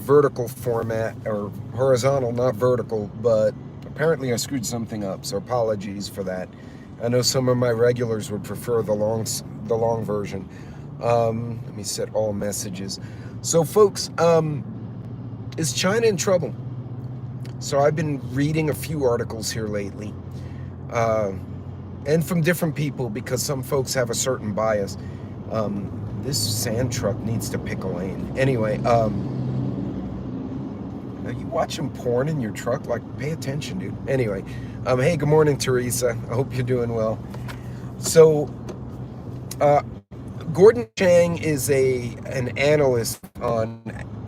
vertical format, or horizontal, not vertical, but apparently I screwed something up, so apologies for that. I know some of my regulars would prefer the long version. Let me set all messages. So folks, is China in trouble? So I've been reading a few articles here lately, and from different people, because some folks have a certain bias. This sand truck needs to pick a lane. Anyway, are you watching porn in your truck? Like, pay attention, dude. Anyway, hey, good morning, Teresa. I hope you're doing well. So, Gordon Chang is an analyst on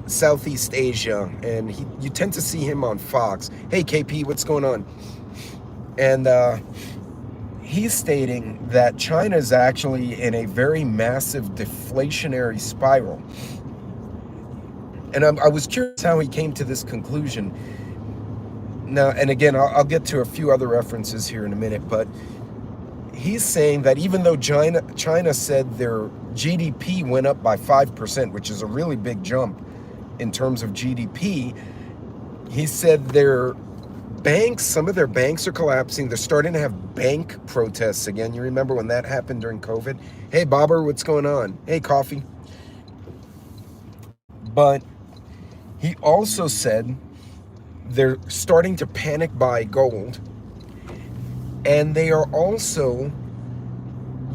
Southeast Asia, and you tend to see him on Fox. Hey, KP, what's going on? And he's stating that China is actually in a very massive deflationary spiral. And I was curious how he came to this conclusion. Now, and again, I'll get to a few other references here in a minute, but he's saying that even though China said their GDP went up by 5%, which is a really big jump in terms of GDP, he said some of their banks are collapsing. They're starting to have bank protests again. You remember when that happened during COVID? Hey, Bobber, what's going on? Hey, Coffee. But he also said they're starting to panic buy gold. And they are also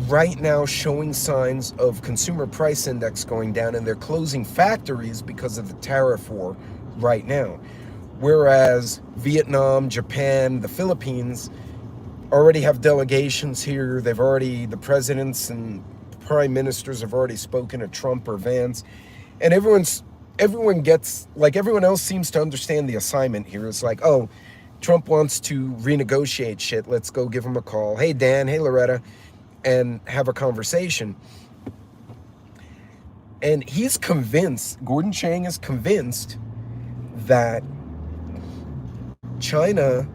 right now showing signs of consumer price index going down, and they're closing factories because of the tariff war right now. Whereas Vietnam, Japan, the Philippines already have delegations here. The presidents and prime ministers have already spoken to Trump or Vance. And everyone gets, like, everyone else seems to understand the assignment here. It's like, oh, Trump wants to renegotiate shit. Let's go give him a call. Hey, Dan. Hey, Loretta. And have a conversation. And he's convinced, Gordon Chang is convinced that China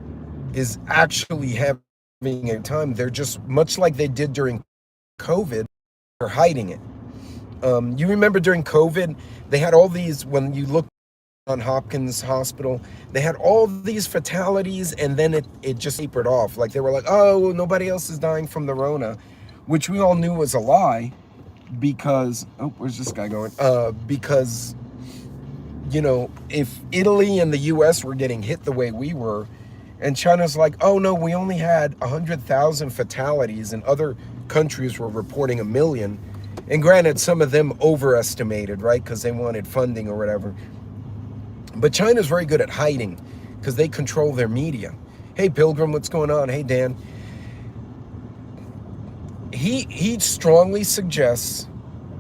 is actually having a time. They're just, much like they did during COVID, they're hiding it. You remember during COVID, they had all these, when you look on Hopkins Hospital, they had all these fatalities, and then it just tapered off. Like, they were like, oh, nobody else is dying from the Rona, which we all knew was a lie, because, oh, where's this guy going? Because, you know, if Italy and the US were getting hit the way we were, and China's like, oh no, we only had 100,000 fatalities, and other countries were reporting 1 million. And granted, some of them overestimated, right? Because they wanted funding or whatever. But China's very good at hiding, because they control their media. Hey, Pilgrim, what's going on? Hey, Dan. He strongly suggests,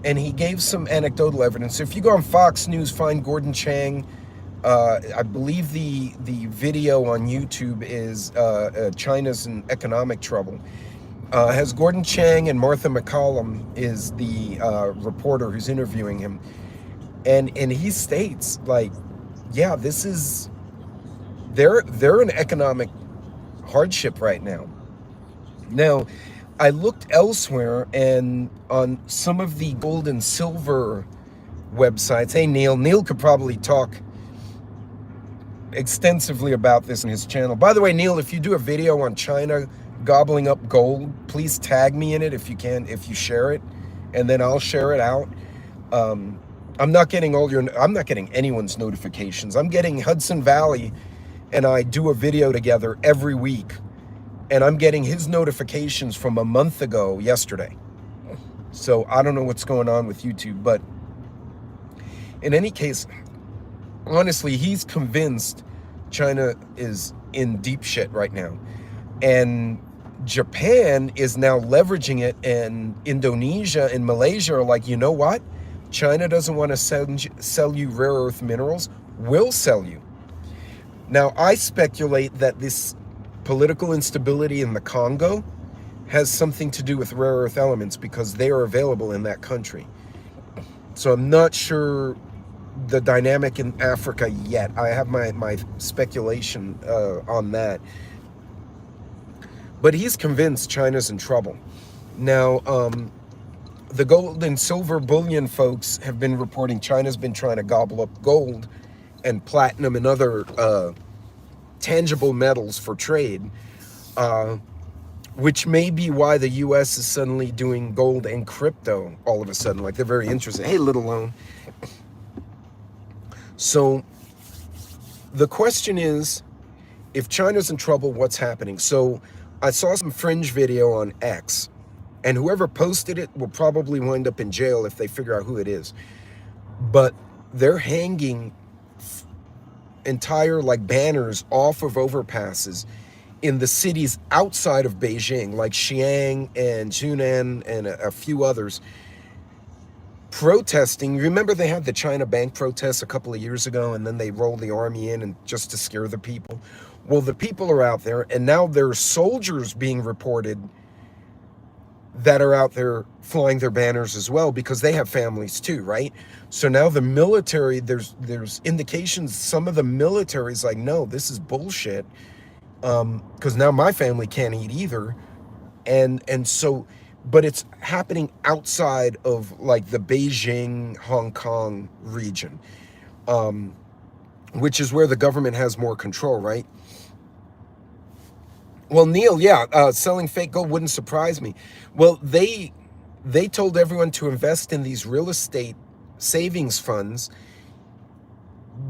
and he gave some anecdotal evidence. If you go on Fox News, find Gordon Chang. I believe the video on YouTube is China's in economic trouble. Has Gordon Chang, and Martha McCallum is the reporter who's interviewing him. And he states, like, yeah, this is, they're in economic hardship right now. Now, I looked elsewhere, and on some of the gold and silver websites, hey, Neil could probably talk extensively about this on his channel. By the way, Neil, if you do a video on China gobbling up gold, please tag me in it if you can, if you share it, and then I'll share it out. I'm not getting anyone's notifications. I'm getting Hudson Valley, and I do a video together every week, and I'm getting his notifications from a month ago yesterday. So I don't know what's going on with YouTube, but in any case, honestly, he's convinced China is in deep shit right now. And Japan is now leveraging it, and Indonesia and Malaysia are like, you know what? China doesn't want to sell you rare earth minerals. We'll sell you. Now, I speculate that this political instability in the Congo has something to do with rare earth elements, because they are available in that country. So I'm not sure the dynamic in Africa yet. I have my speculation on that. But he's convinced China's in trouble. Now, the gold and silver bullion folks have been reporting China's been trying to gobble up gold, and platinum and other tangible metals for trade, which may be why the U.S. is suddenly doing gold and crypto all of a sudden. Like, they're very interested. Hey, little loan. So the question is, if China's in trouble, what's happening? So I saw some fringe video on X, and whoever posted it will probably wind up in jail if they figure out who it is. But they're hanging entire like banners off of overpasses in the cities outside of Beijing, like Xi'an and Yunnan and a few others, protesting. Remember they had the China bank protests a couple of years ago, and then they rolled the army in and just to scare the people. Well, the people are out there, and now there are soldiers being reported that are out there flying their banners as well, because they have families too, right? So now the military, there's indications some of the military is like, no, this is bullshit, because now my family can't eat either. And so, but it's happening outside of like the Beijing, Hong Kong region, which is where the government has more control, right? Well, Neil, yeah, selling fake gold wouldn't surprise me. Well, they told everyone to invest in these real estate savings funds,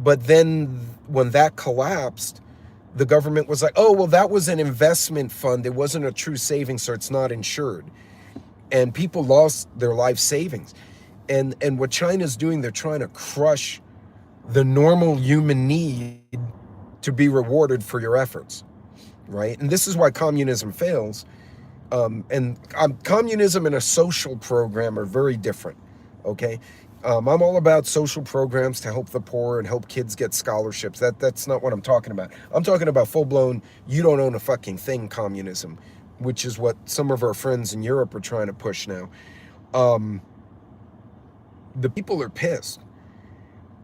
but then when that collapsed, the government was like, oh, well, that was an investment fund. It wasn't a true savings, so it's not insured. And people lost their life savings. And what China's doing, they're trying to crush the normal human need to be rewarded for your efforts, right? And this is why communism fails. Communism and a social program are very different, okay? I'm all about social programs to help the poor and help kids get scholarships. That's not what I'm talking about. I'm talking about full-blown, you don't own a fucking thing communism, which is what some of our friends in Europe are trying to push now. The people are pissed.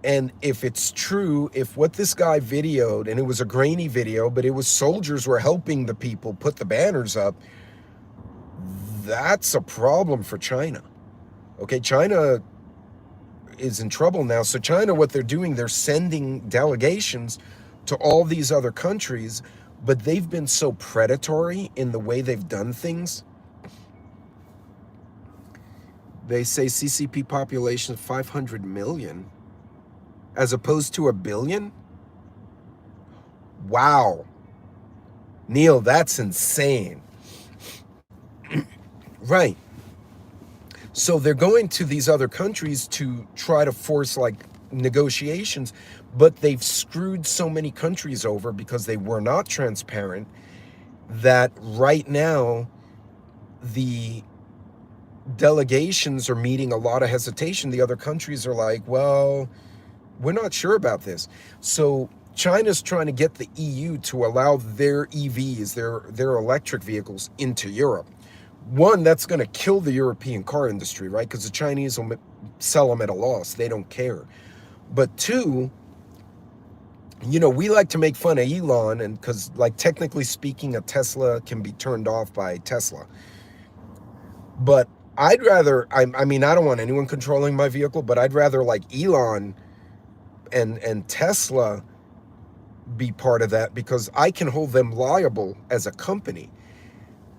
And if it's true, if what this guy videoed, and it was a grainy video, but it was soldiers were helping the people put the banners up, that's a problem for China. Okay, China is in trouble now. So China, what they're doing, they're sending delegations to all these other countries, but they've been so predatory in the way they've done things. They say CCP population 500 million as opposed to 1 billion. Wow. Neil, that's insane. Right. So they're going to these other countries to try to force like negotiations, but they've screwed so many countries over because they were not transparent that right now the delegations are meeting a lot of hesitation. The other countries are like, well, we're not sure about this. So China's trying to get the EU to allow their EVs, their electric vehicles into Europe. One, that's going to kill the European car industry, right? Because the Chinese will sell them at a loss. They don't care. But two, you know, we like to make fun of Elon, and because, like, technically speaking, a Tesla can be turned off by Tesla. But I'd rather, I mean, I don't want anyone controlling my vehicle, but I'd rather like Elon and Tesla be part of that, because I can hold them liable as a company.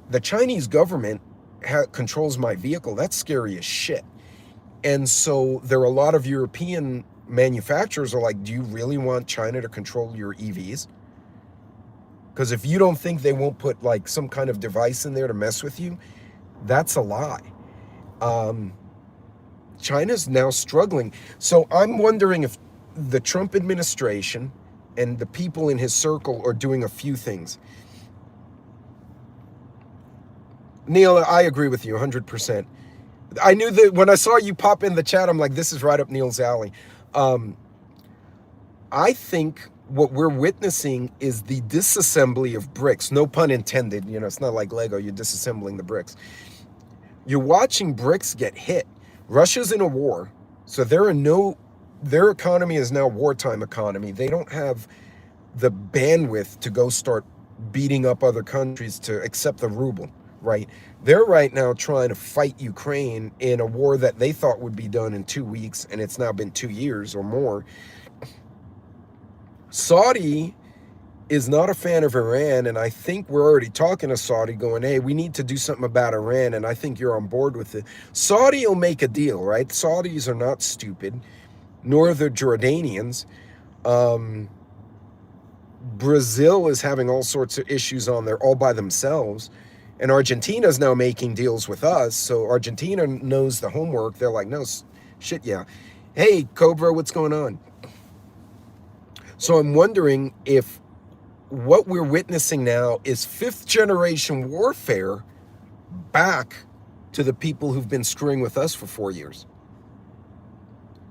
The Chinese government controls my vehicle. That's scary as shit. And so there are a lot of European manufacturers are like, do you really want China to control your EVs? Because if you don't think they won't put like some kind of device in there to mess with you, that's a lie. China's now struggling. So I'm wondering if the Trump administration and the people in his circle are doing a few things. Neil, I agree with you 100%. I knew that when I saw you pop in the chat, I'm like, this is right up Neil's alley. I think what we're witnessing is the disassembly of bricks. No pun intended. You know, it's not like Lego. You're disassembling the bricks. You're watching bricks get hit. Russia's in a war, so their economy is now wartime economy. They don't have the bandwidth to go start beating up other countries to accept the ruble, right? They're right now trying to fight Ukraine in a war that they thought would be done in 2 weeks, and it's now been 2 years or more. Saudi is not a fan of Iran, and I think we're already talking to Saudi going, hey, we need to do something about Iran, and I think you're on board with it. Saudi will make a deal, right? Saudis are not stupid, nor are the Jordanians. Brazil is having all sorts of issues on there all by themselves, and Argentina's now making deals with us, so Argentina knows the homework. They're like, no, shit, yeah. Hey, Cobra, what's going on? So I'm wondering if what we're witnessing now is 5th generation warfare back to the people who've been screwing with us for 4 years.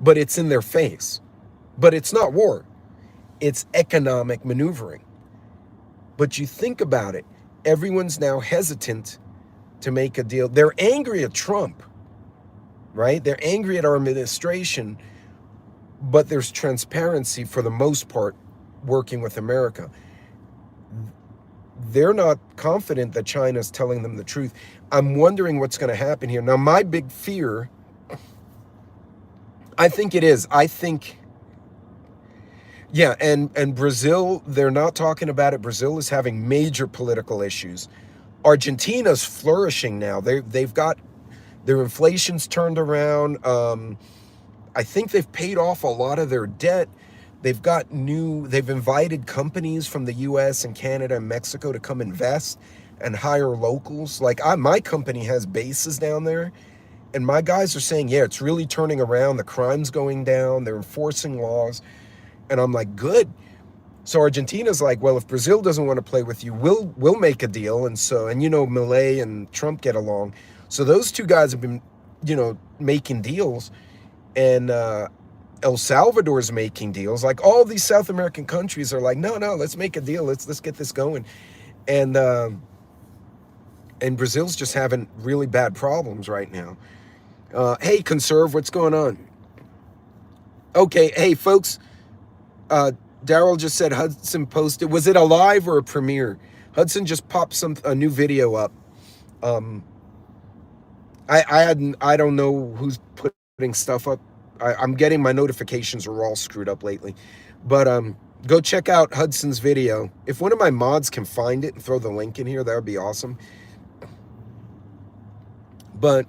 But it's in their face. But it's not war. It's economic maneuvering. But you think about it, everyone's now hesitant to make a deal. They're angry at Trump, right? They're angry at our administration, but there's transparency for the most part working with America. They're not confident that China's telling them the truth. I'm wondering what's going to happen here. Now, my big fear, I think it is. I think, yeah, and Brazil, they're not talking about it. Brazil is having major political issues. Argentina's flourishing now. They've got their inflation's turned around. I think they've paid off a lot of their debt. They've invited companies from the US and Canada and Mexico to come invest and hire locals. Like my company has bases down there, and my guys are saying, yeah, it's really turning around. The crime's going down. They're enforcing laws. And I'm like, good. So Argentina's like, well, if Brazil doesn't want to play with you, we'll make a deal. And you know, Milei and Trump get along. So those two guys have been, you know, making deals. And El Salvador's making deals. Like all these South American countries are like, no, let's make a deal. Let's get this going. And Brazil's just having really bad problems right now. Hey, Conserve, what's going on? Okay, hey, folks. Daryl just said Hudson posted. Was it a live or a premiere? Hudson just popped a new video up. I don't know who's putting stuff up. I'm getting my notifications are all screwed up lately, but go check out Hudson's video. If one of my mods can find it and throw the link in here, that would be awesome. But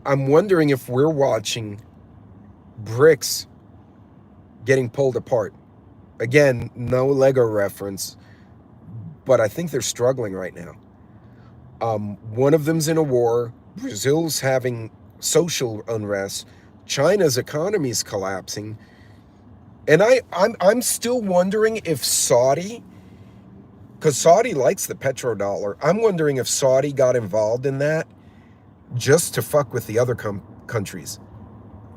I'm wondering if we're watching bricks getting pulled apart. Again, no Lego reference, but I think they're struggling right now. One of them's in a war. Brazil's having social unrest. China's economy is collapsing. And I'm still wondering if Saudi, because Saudi likes the petrodollar, I'm wondering if Saudi got involved in that just to fuck with the other countries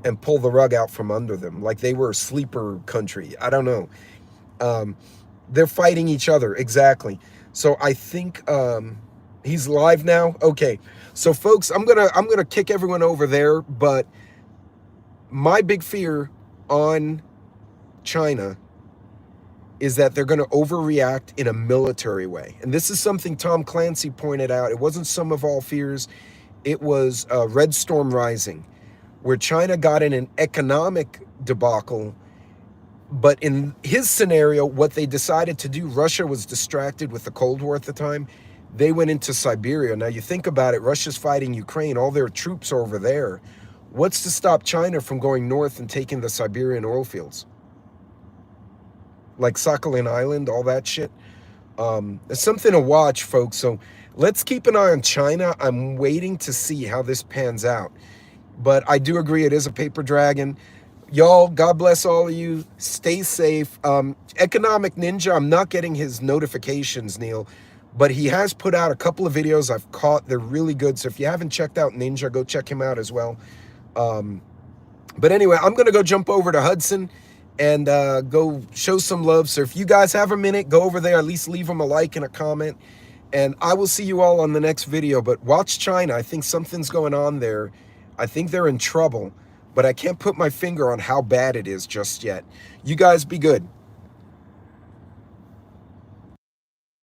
and pull the rug out from under them, like they were a sleeper country. I don't know. They're fighting each other, exactly. So I think he's live now. Okay, so folks, I'm gonna kick everyone over there, but my big fear on China is that they're going to overreact in a military way. And this is something Tom Clancy pointed out. It wasn't Sum of All Fears. It was Red Storm Rising, where China got in an economic debacle. But in his scenario, what they decided to do, Russia was distracted with the Cold War at the time. They went into Siberia. Now you think about it, Russia's fighting Ukraine. All their troops are over there. What's to stop China from going north and taking the Siberian oil fields? Like Sakhalin Island, all that shit. It's something to watch, folks. So let's keep an eye on China. I'm waiting to see how this pans out. But I do agree it is a paper dragon. Y'all, God bless all of you. Stay safe. Economic Ninja, I'm not getting his notifications, Neil. But he has put out a couple of videos I've caught. They're really good. So if you haven't checked out Ninja, go check him out as well. But anyway, I'm going to go jump over to Hudson and go show some love. So if you guys have a minute, go over there. At least leave him a like and a comment. And I will see you all on the next video. But watch China. I think something's going on there. I think they're in trouble. But I can't put my finger on how bad it is just yet. You guys be good.